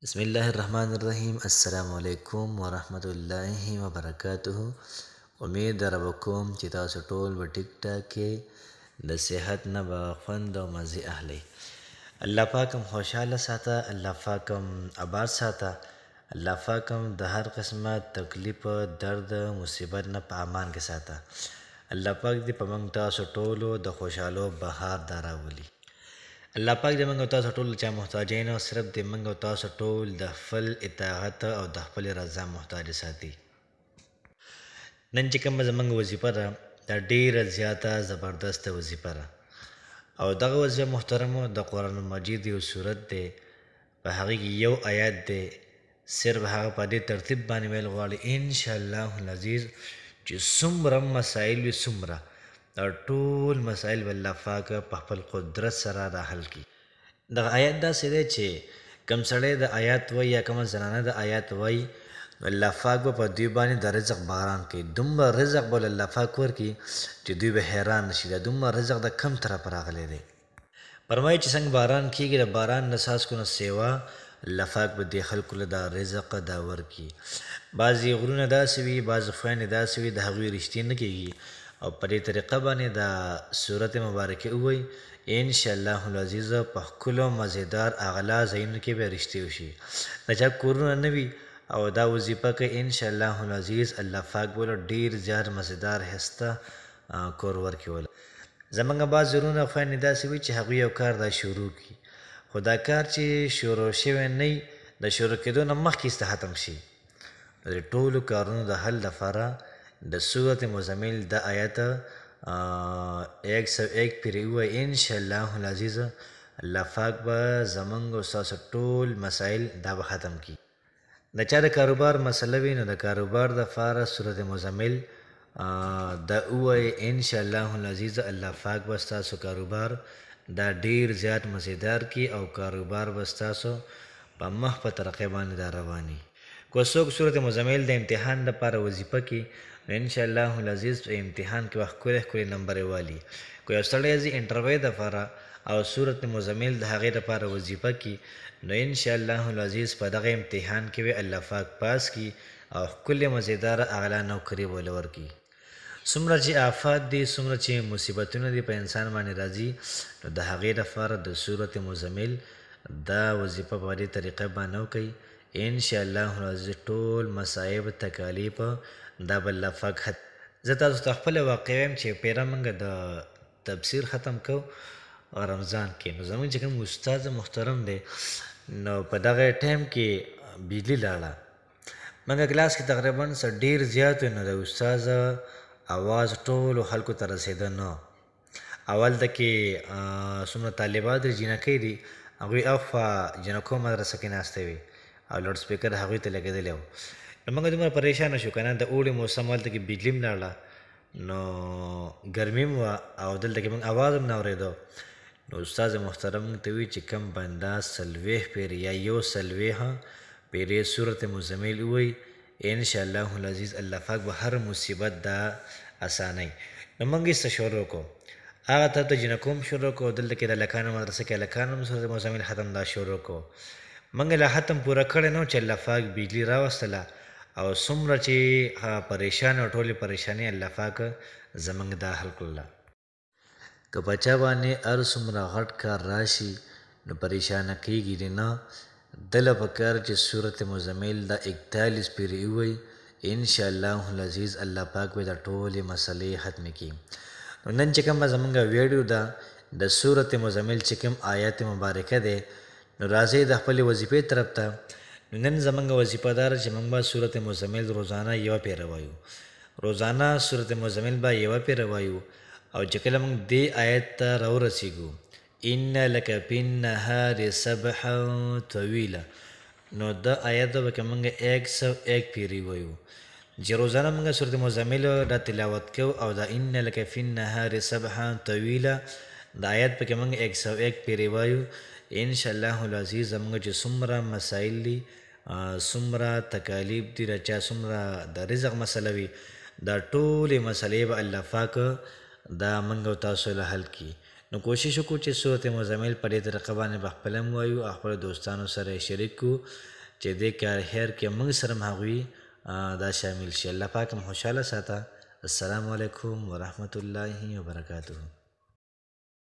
بسم الله الرحمن الرحیم. السلام علیکم ورحمت الله وبرکاته. امید در کوم چې تاسو ټول په ټیک ټاک کې د صحت نه به خوند او مزه اخلي. الله پاکم خوشاله ساته، الله پاکم آباد ساته، الله پاکم د هر قسمه تکلیف، درد، مصیبت نه په امان کې ساته. الله پاک دې په موږ تاسو ټولو د خوشحالو بهار راولي. الله پاک دې موږ تاسو ټول چا محتاجین او صرف دې موږ تاسو ټول د خپل اطاعت او د خپل رضا محتاج ساتي. نن چې کومه زموږ وظیفه ده دا ډیره زیاته زبردست وظیفه ده او دغه وظیفه محترمو د قرآن مجید یو صورت دی، په هغې کې یو آیات دی، صرف هغه په دې ترتیب باندې ویل غواړي انشاءالله العزیز چې څومره مسایل وي څومره دا ټول مسایل به الله پاک په خپل قدرت سره را حل کړي. دغه آیات داسې دی چې کوم سړی د آیات وایي یا کومه زنانه د آیات وایي نو الله پاک به په دوی باندې د رزق باران کوي. دومره رزق به الله پاک ورکړي چې دوی به حیران نشي دا دومره رزق د کم طرفه راغلی دی. فرمایي چې څنګه باران کېږي د باران نه څاڅکو نه سیوا الله پاک به دې خلکو له دا رزق دا ورکړي. بعضې غرونه داسې وي، بعضې خویندې داسې وي د هغوی رښتې نه کېږي او په دې طریقه باندې دا صورت مبارکه ووایي انشاءالله العزیز په ښکلو مزیدار اغلا ځایونو کې به رښتې وشي. د چا کورونه نه وي او دا وظیفه کوي انشاءالله العزیز الله پاک به ډېر زیات مزیدار ښایسته کور ورکړي. زمونږ بعض وروڼه خویندې داسې وي چې هغوی یو کار دا شروع کړي خو دا کار چې شروع شوی نه وي د شروع کېدو نه مخکې ختم شي. د ټولو کارونو د حل لپاره د سورت مزمل د آیت 101 پرې ووایي انشاءالله العزیز الله پاک به زمونږ او ستاسو ټول مسایل دا به ختم کړي. د چا د کاروبار مسله وي نو د کاروبار دپاره سورت مزمل دا ووایي انشاءالله العزیز الله پاک به ستاسو کاروبار دا ډیر زیات مزیدار کړي او کاروبار به ستاسو په مخ په ترقۍ باندې دا رواني. که څوک صورت مزمل د امتحان دپاره وظیفه کړي نو انشاءالله العزیز په امتحان کې به ښکلې ښکلې نمبرې والي. که یو سړی ځي انټرویو دپاره او صورت مزمل د هغې دپاره وظیفه کړي نو انشاءالله العزیز په دغه امتحان کې به الله پاک پاس کړي او ښکلې مزیداره اغلا نوکري به ورکړي. څومره چې آفات دي څومره چې مصیبتونه دي په انسان باندې راځي نو د هغې دپاره د صورت مزمل دا وظیفه په دې طریقه باندې وکړئ انشاءالله العزیز ټول مصایب تکالیف دا به الله پاک ختم. زه تاسو ته خپله واقع وایم چې پیره موږ د تفسیر ختم کو رمضان کې نو زموږ چې کوم استاد محترم دی نو په دغه ټایم کې بجلی لاړه. موږ کلاس کې تقریبا ډېر زیات نو د استاد اواز ټولو خلکو ته رسېده نه. اول ته کې څومره طالبات دي جینکۍ دي هغوی اخوا جنکو مدرسه کې ناسته وي او لوډ سپیکر هغوی ته لګېدلی و. نو موږ دومره پریشانه شو که نه د اوړي موسم هلته کې بجلي هم لاړه نو ګرمي هم وه او دلته کې موږ اواز هم نه اورېدو. نو استاد محترم موږ ته وي چې کم بنده 40 پېرې یا 140 پېرې صورت مزمل ووایي انشاءالله العزیز الله پاک به هر مصیبت دا اسانوي. نو موږ یې څه شروع کړو هغه طرف ته جنکو هم شروع کړو دلته کې د هلکانو مدرسه کې هلکان هم صورت مزمل ختم دا شروع کړو. موږ لا ختم پوره کړی نه و چې الله پاک بجلي راوستله او څومره چې پریشان او ټولې پریشانۍ الله پاک زموږ دا حل کړله. که په چا باندې هر څومره غټ کار راشي نو پریشانه کېږي دې نه. دله پکار چې صورت مزمل دا 41 پېرې ووایي انشاءالله العزیز الله پاک به دا ټولې مسلې ختمې کړي. نو نن چې کومه زموږ ویډیو ده د صورت مزمل چې کوم آیت مبارکه دی نو راځئ د خپلې وظیفې طرف ته. نو نن زموږ وظیفه داره چې موږ به صورت مزمل روزانه یوه پېره وایو. روزانه صورت مزمل به یوه پېره وایو او چې کله موږ دې آیت ته راورسېږو ان لک فی النهار سبحا طویلا نو دا آیت به که موږ 101 پېرې وایو چې روزانه موږ صورت مزمل دا تلاوت کوو او دا ان لک فی النهار سبحا طویلا دا آیت پکې موږ 101 پېرې وایو انشاءالله العزیز زموږ چې څومره مسایل دي څومره تکالیف دي د چا څومره د رزق مسله وي دا ټولې مسلې به الله پاک دا موږ او تاسو له حل کړي. نو کوشش وکړو چې سورت مزمل په دې طریقه باندې به خپل هم وایو او خپل دوستانو سره یې شریک کړو چې دې کار خیر کې موږ سره هم هغوی دا شامل شي. الله پاک هم خوشحاله ساته. السلام علیکم ورحمت الله وبرکاته.